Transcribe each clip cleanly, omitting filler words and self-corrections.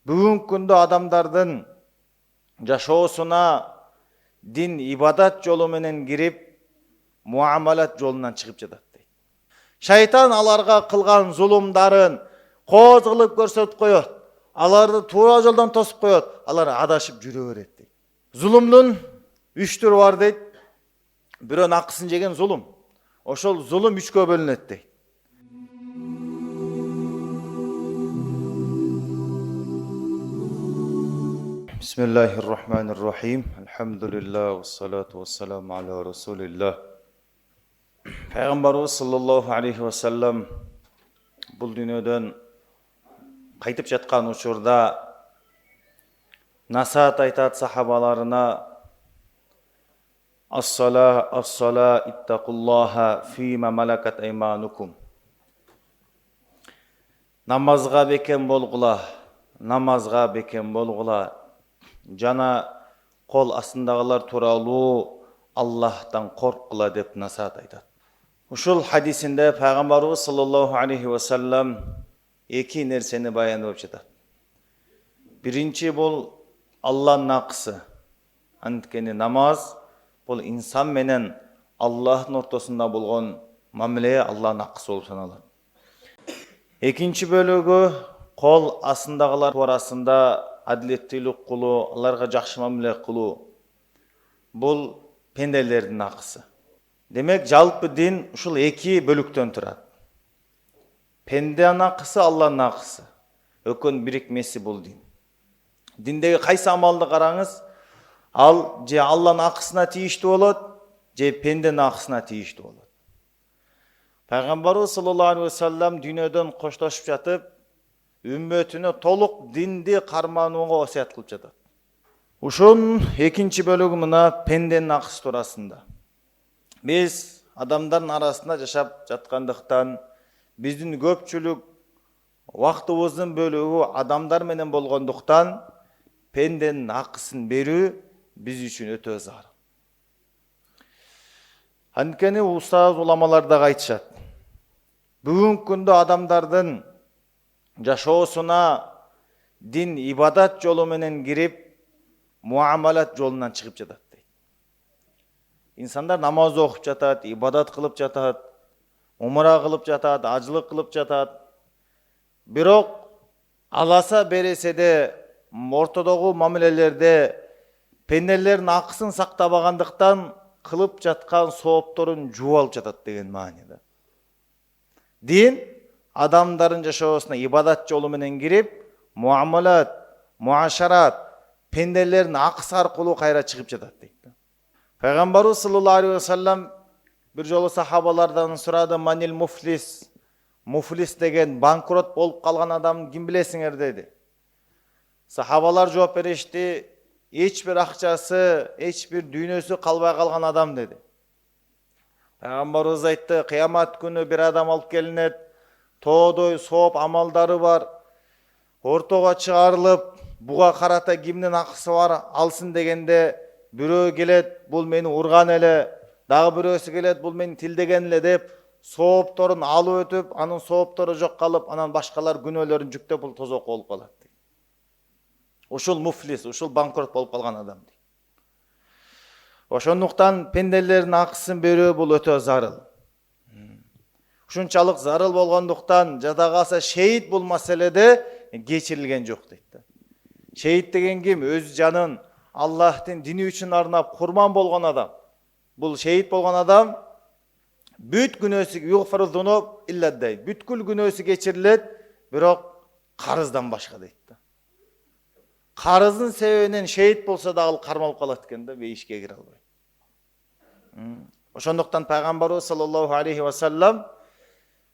Бүгүнкү күндө адамдардын жашоосуна дин ибадат жолу менен кирип, муамалат жолунан чыгып жатат дейт. Шайтан аларга кылган зулумдарын кооз кылып көрсөтүп коет. Аларды туура жолдон тосуп коет. Алар адашып жүрө берет дейт. Зулумдун 3 түрү бар дейт. Бирөөнүн акысын жеген зулум. Ошол зулум 3кө бөлүнөт дейт. Bismillahirrahmanirrahim. Elhamdülillah ve salatu ve selamu ala Resulillah. Peygamberimiz sallallahu aleyhi ve sellem bu dünyadan kaytıp жатқан учурда насаат айтат сахабаларына: As-sala ittaqullaha fima malakat aymanukum. Намазга бекем болгула, намазга бекем болгула. Жана кол астындагылар тууралуу Аллахтан корккула деп насаат айтат. Ушул хадисинде Пайгамбарыбыз саллаллаху алейхи ва саллам эки нерсени баяндап жатат. Биринчи бул Алланын акысы. Анткени намаз бул инсан менен Аллахтын ортосунда болгон мамиле, Алланын акысы болуп саналат. Экинчи бөлүгү кол астындагылар туурасында адилеттүүлүк кылуу, аларга жакшы мамиле кылуу. Бул пенделердин акысы. Демек, жалпы дин ушул эки бөлүктөн турат. Пенdenин акысы, Алланын акысы. Өкөн бирикмеси бул дин. Диндеги кайсы амалды караңыз, ал же Алланын акысына тийиштүү болот, же пенденин акысына тийиштүү болот. Пайгамбарыбыз саллаллаху алейхи ва саллам дүйнөдөн коштошуп жатып, үммөтүнө толук динди карманууга осуят кылып жатат. Ушунун экинчи бөлүгү мына пенденин акысы туурасында. Биз адамдардын арасында жашап жаткандыктан, биздин көпчүлүк убактыбыздын бөлүгү адамдар менен болгондуктан, пенденин акысын берүү биз үчүн өтө зарыл. Анткени устаз уламалар да айтышат. Бүгүнкү күндө адамдардын жашоосуна дин ибадат жолу менен кирип, муамалат жолунан чыгып жатат дейт. Инсандар намаз окуп жатат, ибадат кылып жатат, умра кылып жатат, ажылык кылып жатат. Бирок аласа бересе де ортодогу мамилелерде пенделердин акысын сактабагандыктан кылып жаткан соопторун жууп алып жатат деген мааниде. Дин адамдардын жашоосуна ибадат жолу менен кирип, муамалат, муашарат, пенделердин акысы аркылуу кайра чыгып жатат дейт. Пайгамбарыбыз саллаллаху алейхи ва саллам бир жолу сахабалардан сурады: "Манил муфлис?" Муфлис деген банкрот болуп калган адам ким билесиңер деди. Сахабалар жооп беришти: "Эч бир акчасы, эч бир дүйнөсү калбай калган адам" деди. Пайгамбарыбыз айтты: "Кыямат күнү бир адам алып келинет, тоодой сооп амалдары бар, ортого чыгарылып, буга карата кимдин акысы бар алсын дегенде, бирөө келет, бул мени урган эле, дагы бирөөсү келет, бул мени тилдеген эле" деп соопторун алып өтүп, анын сооптору жок калып, анан башкалар күнөөлөрүн жүктөп, бул тозок болуп калат. Ушул муфлис, ушул банкрот болуп калган адам. Ошондуктан пенделердин акысын берүү бул өтө зарыл. Ушунчалык зарыл болгондуктан жадагаса шейит бул маселеде кечирилген жок дейт. Шейит деген ким? Өз жанын Аллахтын дини үчүн арнап курман болгон адам. Бул шейит болгон адам бүт күнөөсү югфарузунуб илладдай. Бүткүл күнөөсү кечирилет, бирок карыздан башка дейт. Карыздын себебинен шейит болсо да ал кармалып калат экен да, бейишке кире албай. Ошондуктан Пайгамбарыбыз саллаллаху алейхи ва саллам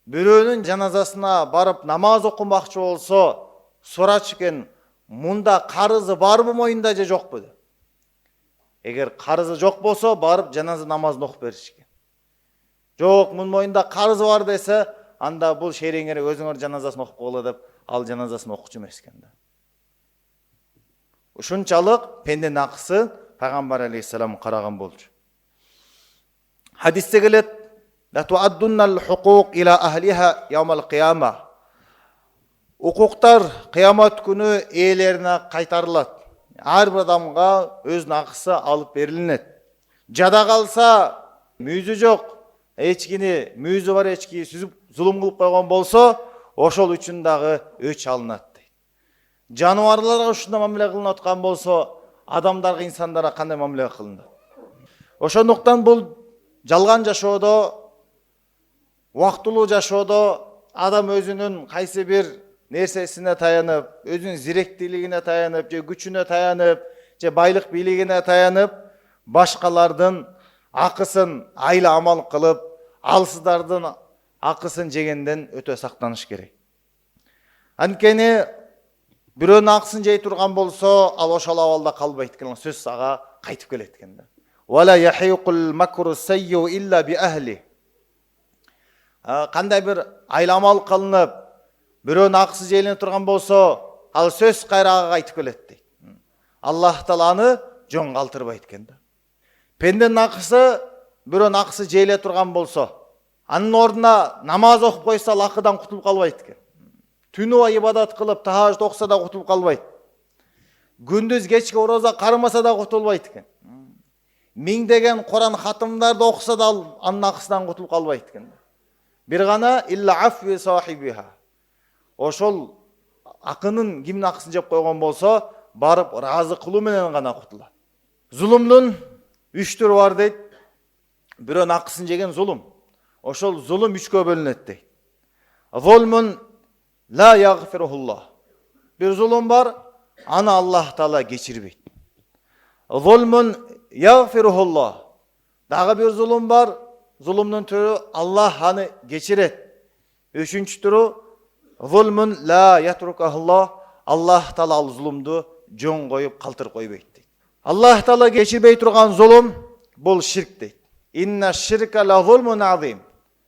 бирөөнүн жаназасына барып намаз окумакчы болсо сурачу экен: "Мунда карызы барбы моюнда же жокпу?" деп. Эгер карызы жок болсо, барып жаназа намазын окуп бериш экен. Жок, мунун моюнда карызы бар десе, анда бул шериңер өзүңөр жаназасын окуп койгула деп, ал жаназасын окучу эмес экен да. Ушунчалык пенденин акысы Пайгамбар алейхиссалам караган болчу. Хадисте келет: "Ла туаддуннал хукук ила ахлиха яумал кыяма." Укуктар кыямат күнү ээлерине кайтарылат. Ар бир адамга өзүнүн акысы алып берилинет. Жада калса, мүйүзү жок, эчкини мүйүзү бар эчки сүзүп зулум кылып койгон болсо, ошол үчүн дагы өч алынат дейт. Жаныбарларга ушундай мамиле кылынып аткан болсо, адамдарга, инсандарга кандай мамиле кылынат? Ошондуктан бул жалган жашоодо, убактылуу жашоодо адам өзүнүн кайсы бир нерсесине таянып, өзүнүн зиректүүлүгүнө таянып, же күчүнө таянып, же байлык бийлигине таянып, башкалардын акысын айла амал кылып, алсыздардын акысын жегенден өтө сактаныш керек. Анткени бирөөнүн акысын жей турган болсо, ал ошол абалда калбайт экен, сөз ага кайтып келет экен да. Вала яхиқул макру саййу илля би ахли. Кандай бир айламал кылынып, бирөөнүн акысы жейлене турган болсо, ал сөз кайра ага кайтып келет дейт. Аллах Таала аны жөн калтырбайт экен да. Пенденин акысы, бирөөнүн акысы жейиле турган болсо, анын ордуна намаз окуп койсо, ал акыдан кутулуп калбайт экен. Түнү бою ибадат кылып, тахажжуд окуса да кутулуп калбайт. Күндүз кечке ороза кармаса да кутулбайт экен. Миңдеген Куран хатымдарды окуса да анын акысынан кутулуп калбайт экен. Бир гана илля афви сахибиха. Ошол акынын кимдин акысын жеп койгон болсо, барып ыраазы кылуу менен гана кутулат. Зулумдун 3 түрү бар дейт. Бирөөнүн акысын жеген зулум. Ошол зулум 3кө бөлүнөт дейт. Зулмун ла ягфирухуллах. Бир зулум бар, аны Аллах Таала кечирбейт. Зулмун ягфирухуллах. Дагы бир зулум бар, зулумдун түрү Аллах аны кечирет. 3-үнчү түрү зулмун ла ятрукахуллах. Аллах Таала ал зулумду жөн коюп калтырып койбойт дейт. Аллах Таала кечирбей турган зулум бул ширк дейт. Инна ширка ла зулмун азим.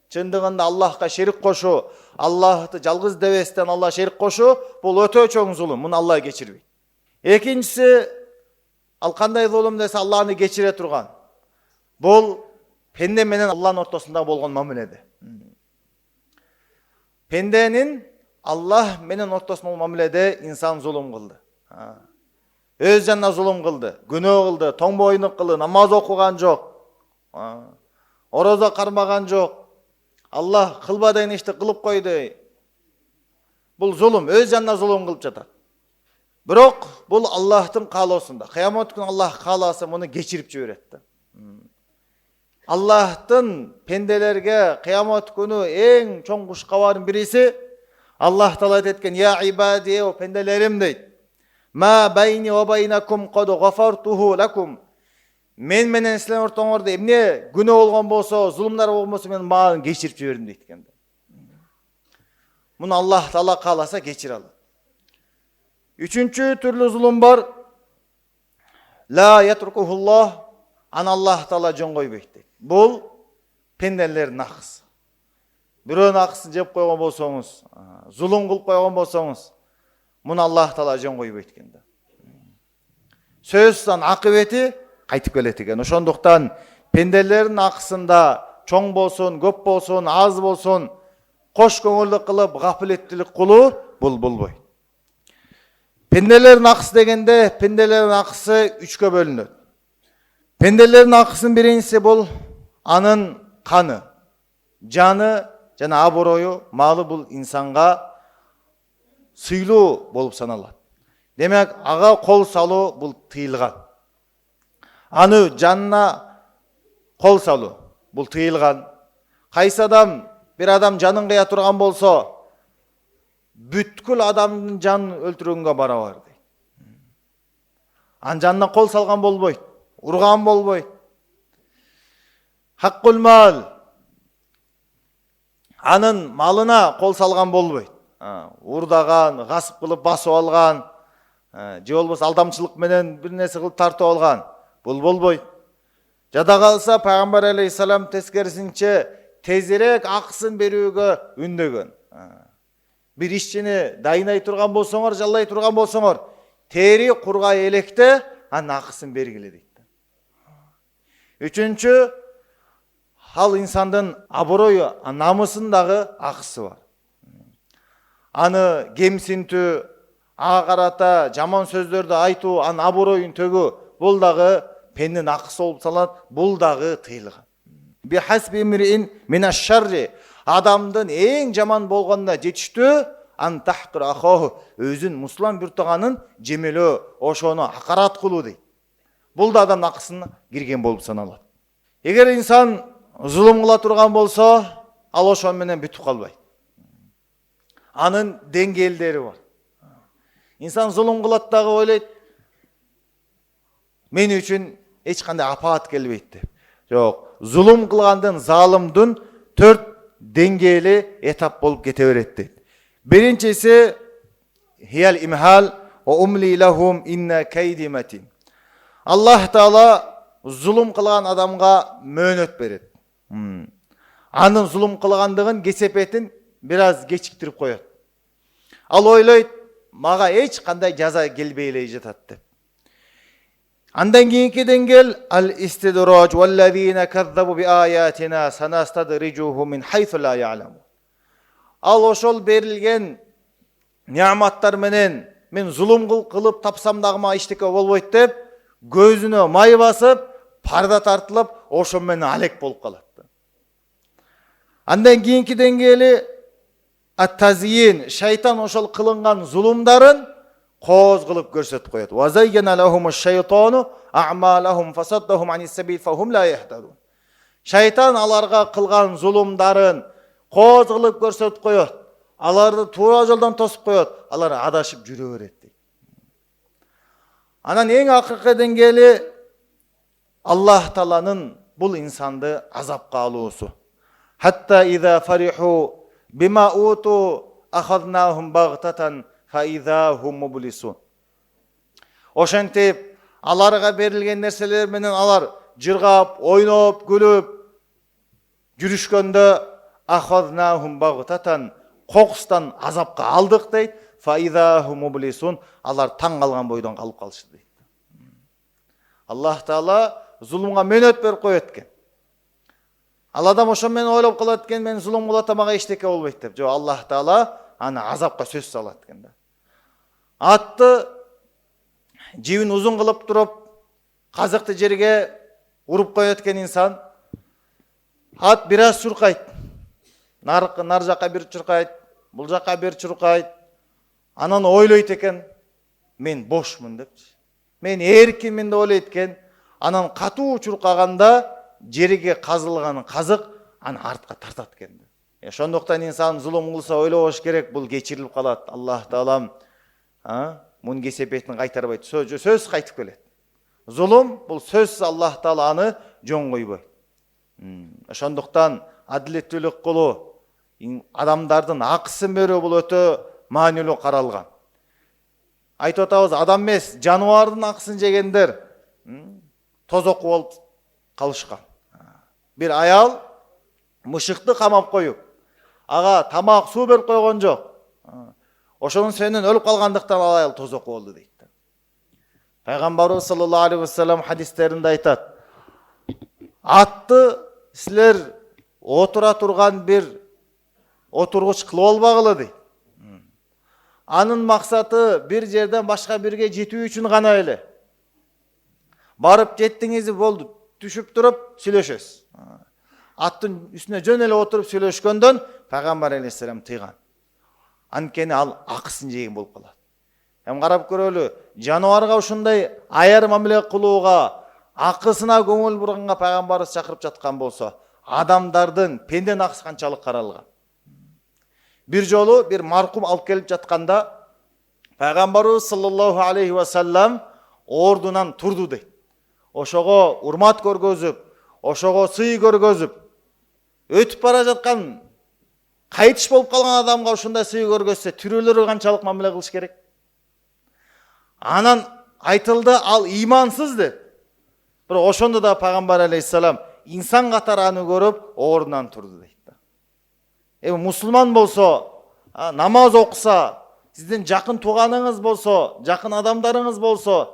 Чындыгында Аллахка шерик кошуу, Аллахты жалгыз дебестен Аллах шерик кошуу, бул өтө чоң зулум. Муну Аллах кечирбейт. Экинчиси, ал кандай зулум десе, Аллах аны кечире турган. Бул пенде менен Аллахнын ортосунда болгон мамиледе. Пенденин Аллах менен ортосунда болгон мамиледе инсан зулум кылды. Өз жанына зулум кылды, күнөө кылды, тоң боюнук кылды, намаз окуган жок. Ороза кармаган жок. Аллах кылба деген ишти кылып койду. Бул зулум, өз жанына зулум кылып жатат. Бирок бул Аллахтын каалоосунда. Кыямат күнү Аллах кааласа муну кечирип жиберет да. Аллахтын пенделерге кыямат күнү эң чоң куш кабарын бириси, Аллах Таала айткен: "Я ибади, о пенделерим" дейт. "Ма байни ва байнакум кад гафартуху лакум." Мен менен силердин ортоңордо эмне күнөө болгон болсо, зулумдар болгон болсо, мен мага кечирип жибердим дейт экен. Муну Аллах Таала кааласа кечире алат. 3-чү түрлүү зулум бар. Ла ятрукухуллах. Аны Аллах Таала жөн койбойт дейт. Бул пенделердин акысы. Бирөөнүн акысын жеп койгон болсоңуз, зулум кылып койгон болсоңуз, муну Аллах Таала жөн койбойт экен да. Сөзсүз акыбети кайтып келет экен. Ошондуктан пенделердин акысында чоң болсун, көп болсун, аз болсун, кош көңүлдүк кылып, гафилеттүүлүк кылуу бул болбойт. Пенделердин акысы дегенде, пенделердин акысы 3кө бөлүнөт. Пенделердин акысынын биринчиси бул анын каны, жаны жана абырою, малы бул инсанга сыйлуу болуп саналат. Демек, ага кол салуу бул тыйылган. Аны жанына кол салуу бул тыйылган. Кайсы адам, бир адам жанын кыя турган болсо, бүткүл адамдын жанын өлтүргөнгө барабар дейт. Анын жанына кол салган болбойт, урган болбойт. Хаккул мал, анын малына кол салган болбойт. Урдаган, гасып кылып басып алган, же болбосо алдамчылык менен бир нерсе кылып тартып алган, бул болбойт. Жада калса, Пайгамбар алейхиссалам тескерисинче тезирээк акысын берүүгө үндөгөн. Бир ишчини дайынай турган болсоңор, жаллай турган болсоңор, тери кургай электе анын акысын бергиле дейт. 3-чү, ал инсандын абырою, намысындагы акысы бар. аны кемсинтүү, ага карата жаман сөздөрдү айтуу, анын аброюн төгүү, бул дагы пендин акысы болуп салат, бул дагы тыйылган. Бихасби имриин минаш-шарри, адамдын эң жаман болгонуна жетиштүү ан тахкир ахоху, өзүн мусулман бир туганын жемелөө, ошону акарат кылуу дейт. Бул да адамдын акысына кирген болуп саналат. Эгер инсан зулум кыла турган болсо, ал ошо менен бүтүп калбайт. Анын деңгээлдери бар. Инсан зулум кылат дагы ойлойт, мен үчүн эч кандай апаат келбейт деп. Жок, зулум кылгандын, залымдын 4 деңгээли этап болуп кете берет дейт. Биринчиси хиял имхал ва умли лахум инна кайди матин. Аллах Таала зулум кылган адамга мөөнөт берет. Анын зулум кылгандыгын кесепетин бир аз кечиктирип коет. Ал ойлойт, мага эч кандай жаза келбей эле жатат деп. Андан кийинки деңгел ал-истидраж валлазина каззабу би аятина санастадрижухум мин хайсу ла я'ламун. Ал ошол берилген неаматтар менен мен зулум кылып тапсам дагы мага эчтеке болбойт деп, көзүнө май басып, парда тартылып, ошо менен алек болуп калат. Андан кийинки деңгээли ат-тазйин, шайтан ошол кылынган зулумдарын кооз кылып көрсөтүп коет. Ва зайяна лахумуш-шайтану а'малахум фасаддахум анис-сабил фахум ла яхтадун. Шайтан аларга кылган зулумдарын кооз кылып көрсөтүп коет. Аларды туура жолдон тосуп коет. Алар адашып жүрө берет дейт. Анан эң акыркы деңгээли Аллах Тааланын бул инсанды азапка алуусу. Хатта иза фариху бима уту ахаднахум багтатан фа иза хум мублисун. Ошентип аларга берилген нерселер менен алар жыргап, ойноп, күлүп жүрүшкөндө ахаднахум багтатан, кокустан азапка алдык дейт. Фа иза хум мублисун, алар таң калган бойдон калып калышты дейт. Аллах Таала зулумга мөөнөт берип коет экен. Ал адам ошо менен ойлоп калат экен, мен зулум кылат, мага эчтеке болбойт деп. Жок, Аллах Таала аны азапка сөз салат экен да. Атты жибин узун кылып туруп, казыкты жерге уруп коет экен инсан. Ат бир аз чуркайт. Нар жака бир чуркайт, бул жака бир чуркайт. Анан ойлойт экен, мен бошмун депчи. Мен эркинмин деп ойлойт экен. Анан катуу чуркаганда жерге казылган казык аны артка тартат экен. Ошондуктан инсан зулум кылса ойлобош керек, бул кечирилип калат. Аллах Таалам мунун кесепетин кайтарбайт, сөз кайтып келет. Зулум бул сөзсүз Аллах Таала аны жөн койбойт. Ошондуктан адилеттүүлүк кылуу, адамдардын акысын берүү бул өтө маанилүү каралган. Айтып атабыз, адам эмес, жаныбардын акысын жегендер тозоку болуп калышкан. Бир аял мышыкты камап коюп, ага тамак, суу берип койгон жок. Ошонун сенен өлүп калгандыктан ал аял тозоку болду дейт. Пайгамбарыбыз саллаллаху алейхи ва саллям хадистеринде айтат, атты силер отура турган бир отургуч кылып албагыла дейт. Анын максаты бир жерден башка бирге жетүү үчүн гана эле. Барып жеттиңиз болду, түшүп туруп сүйлөшөсүз. Аттын үстүнө жөн эле отуруп сүйлөшкөндөн Пайгамбар алейхиссалам тыйган. Анткени ал акысын жеген болуп калат. Эми карап көрөлү, жаныбарга ушундай аяр мамиле кылууга, акысына көңүл бурганга Пайгамбарыбыз чакырып жаткан болсо, адамдардын пенден акысы канчалык каралган. Бир жолу бир маркум алып келип жатканда Пайгамбарыбыз саллаллаху алейхи ва саллям ордунан турду дейт. Ошого урмат көргөзүп, ошого сый көргөзүп, өтүп бара жаткан кайтыш болуп калган адамга ушундай сый көргөзсө, тирүүлөргө канчалык мамиле кылыш керек? Анан айтылды, ал имансыз деп. Бирок ошондо да Пайгамбар алейхиссалам инсан катары аны көрүп, ордунан турду дейт. Эми мусулман болсо, намаз окуса, сиздин жакын тууганыңыз болсо, жакын адамдарыңыз болсо,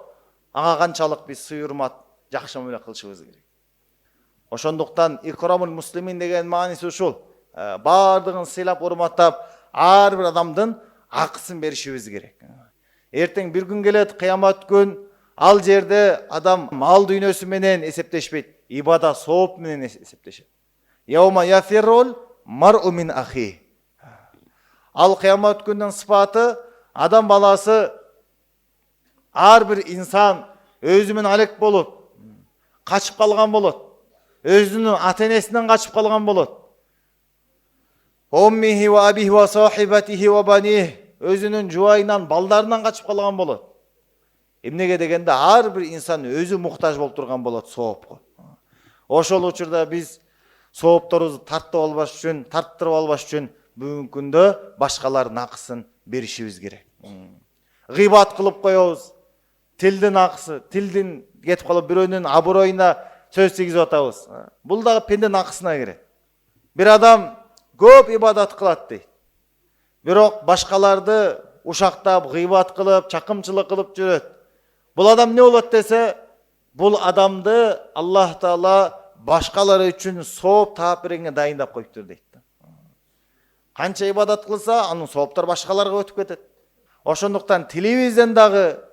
ага канчалык биз сый урмат, жакшы мамиле кылышыбыз керек. Ошондуктан икрамул муслимин деген мааниси ушул. Бардыгын сыйлап урматтап, ар бир адамдын акысын беришибиз керек. Эртең бир күн келет, кыямат күн, ал жерде адам мал дүйнөсү менен эсептешпейт, ибада сооп менен эсептешет. Яума яфиррул мар'у мин ахи. Ал кыямат күнүнүн сыпаты адам баласы ар бир инсан өзү менен алек болуп качып калган болот. Өзүнүн ата-энесинен качып калган болот. Уммихи ва абихи ва сахибатихи ва баних. Өзүнүн жубайынан, балдарынан качып калган болот. Эмнеге дегенде ар бир инсан өзү муктаж болуп турган болот соопко. Ошол учурда биз соопторубузду тарттырып албаш үчүн бүгүнкү күндө башкалардын акысын беришибиз керек. Гыйбат кылып коебуз. Тилдин акысы, тилдин кетип калып бирөөнүн абыройуна сөз тийгизип атабыз. Бул дагы пенденин акысына кирет. Бир адам көп ибадат кылат дейт. Бирок башкаларды ушактап, гыйбат кылып, чакымчылык кылып жүрөт. Бул адам не болот десе, бул адамды Аллах Таала башкалар үчүн сооп таап беренге дайындап коюптур дейт. Канча ибадат кылса, анын сооптор башкаларга өтүп кетет. Ошондуктан тилибизден дагы,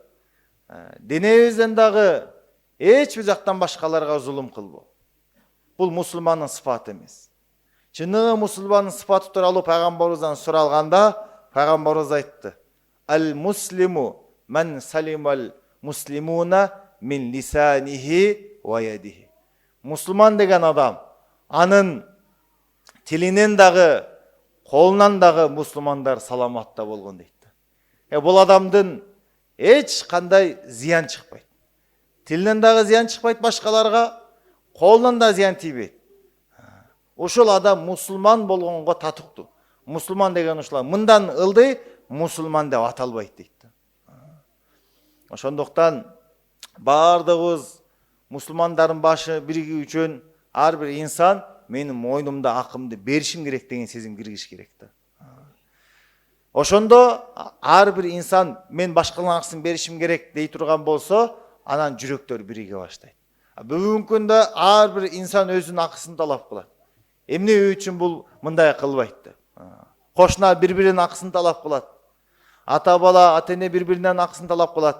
денебизден дагы эч бир жактан башкаларга зулум кылбоо. Бул мусулмандын сыпаты эмес. Чыныгы мусулмандын сыпаты тууралуу пайгамбарыбыздан суралганда, пайгамбарыбыз айтты: "Ал-муслиму ман салимал муслимуна мин лисанихи ва ядихи." Мусулман деген адам анын тилинен дагы, колунан дагы мусулмандар саламатта болгон дейт. Бул адамдын эч кандай зыян чыкпайт. Тилинен дагы зыян чыкпайт башкаларга, колунан да зыян тийбейт. Ошол адам мусулман болгонго татыктуу. Мусулман деген ушулар мындан ылдый мусулман деп аталбайт дейт. Ошондуктан баардыгыбыз мусулмандардын башы биригүү үчүн ар бир инсан менин мойнумда акымды беришим керек деген сезим киргиш керек да. Ошондо ар бир инсан мен башкалардын акысын беришим керек дей турган болсо, анан жүрөктөр бириге баштайт. Бүгүнкү күндө ар бир инсан өзүнүн акысын талап кылат. Эмне үчүн бул мындай кылбайт деп. Кошуна бири-биринин акысын талап кылат. Ата бала, ата-эне бири-биринин акысын талап кылат.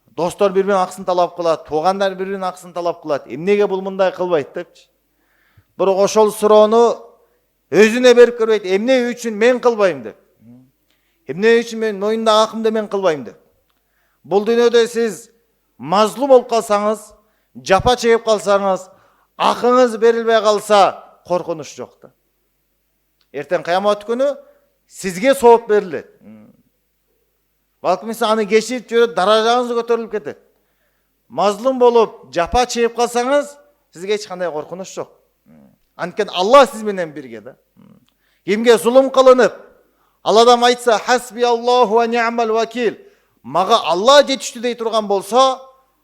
Достор бири-биринин акысын талап кылат. Туугандар бири-биринин акысын талап кылат. Эмнеге бул мындай кылбайт депчи. Бирок ошол суроону өзүнө берип көрбөйт. Эмне үчүн мен кылбайм деп. Эмне үчүн мен мойнумда акымды мен кылбайм деп. Бул дүйнөдө сиз мазлум болуп калсаңыз, жапа чегип калсаңыз, акыңыз берилбей калса, коркунуч жок да. Эртең кыямат күнү сизге сооп берилет. Балким сиз аны кечирип жүрөт, даражаңыз көтөрүлүп кетет. Мазлум болуп, жапа чегип калсаңыз, сизге эч кандай коркунуч жок. Анткени Алла сиз менен бирге да. Кимге зулум кылынып, ал адам айтса, "Хасби Аллаху ва ни'мал вакил", мага Алла жетиштүү дей турган болсо,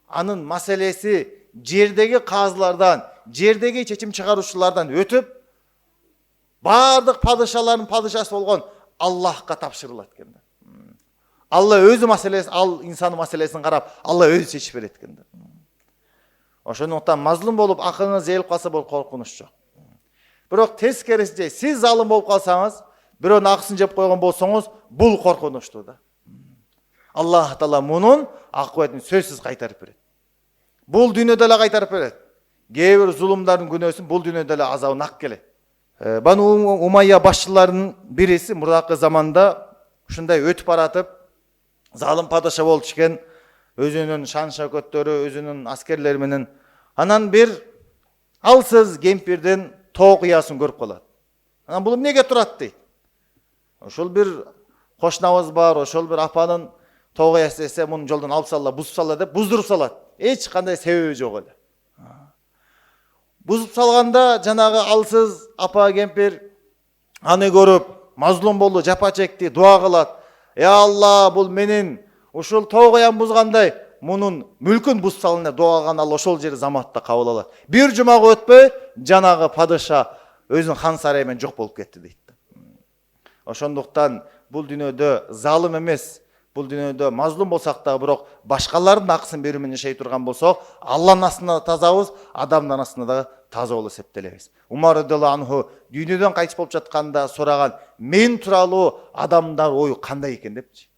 анын маселеси жердеги казылардан, жердеги чечим чыгаруучулардан өтүп, бардык падышалардын падышасы болгон Аллахка тапшырылат экен да. Алла өзү маселеси, ал инсандын маселесин карап, Алла өзү чечип берет экен да. Ошондуктан мазлум болуп акыңыз ээлип калса, бул коркунуч жок. Бирок тескерисинче сиз залым болуп калсаңыз, бирөөнүн акысын жеп койгон болсоңуз, бул коркунучтуу да. Аллах Таала мунун акыбатын сөзсүз кайтарып берет. Бул дүйнөдө эле кайтарып берет. Кээ бир зулумдардын күнөөсүн бул дүйнөдө эле азабын ак келет. Бану Умайя башчыларынын бириси мурдакы заманда ушундай өтүп баратып, залым падыша болуп чыкен, өзүнүн шан шөкөттөрү, өзүнүн аскерлери менен, анан бир алсыз кемпирдин тоо кыясын көрүп калат. Анан бул эмнеге турат дейт. Ошол бир кошунабыз бар, ошол бир апанын тоо кыясы десе, муну жолдон алып салла, бузуп салла деп буздуруп салат. Эч кандай себеби жок эле. Бузуп салганда жанагы алсыз апа кемпир аны көрүп, мазлум болду, жапа чекти, дуа кылат. Алла, бул менин ушул тоо кыям бузгандай, мунун мүлкүн бузуп салгын деп дуа кылган, Алла ошол жери заматта кабыл алат. Бир жумага өтпөй, жанагы падыша өзүнүн хан сарайы менен жок болуп кетти дейт. Ошондуктан бул дүйнөдө залым эмес, бул дүйнөдө мазлум болсак да, бирок башкалардын акысын берүү менен жашай турган болсок, Алланын астында да тазабыз, адамдын астында да таза болуп эсептелебиз. Умар радиаллаху анху дүйнөдөн кайтып болуп жатканда сураган, мен тууралуу адамдар ою кандай экен депчи.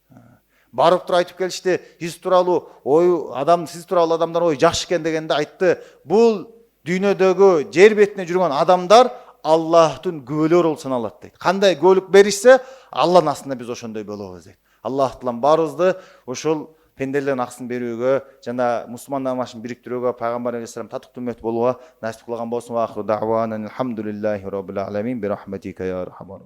Барып туруп айтып келишти, сиз тууралуу ою адам, сиз тууралуу адамдар ою жакшы экен дегенде айтты, бул дүйнөдөгү жер бетине жүргөн адамдар Аллахтын күбөлөрү болуп саналат дейт. Кандай күбөлүк беришсе, Алланын астында биз ошондой болобуз дейт. Аллах таалам баарыбызды ушул пенделердин акысын берүүгө жана мусулмандар машин бириктирүүгө, пайгамбар алейхиссалам татыктуу үммөт болууга насип кылган болсун. Ва ахиру дa'вана алхамдулиллахи роббил аламин би рахматика я архамар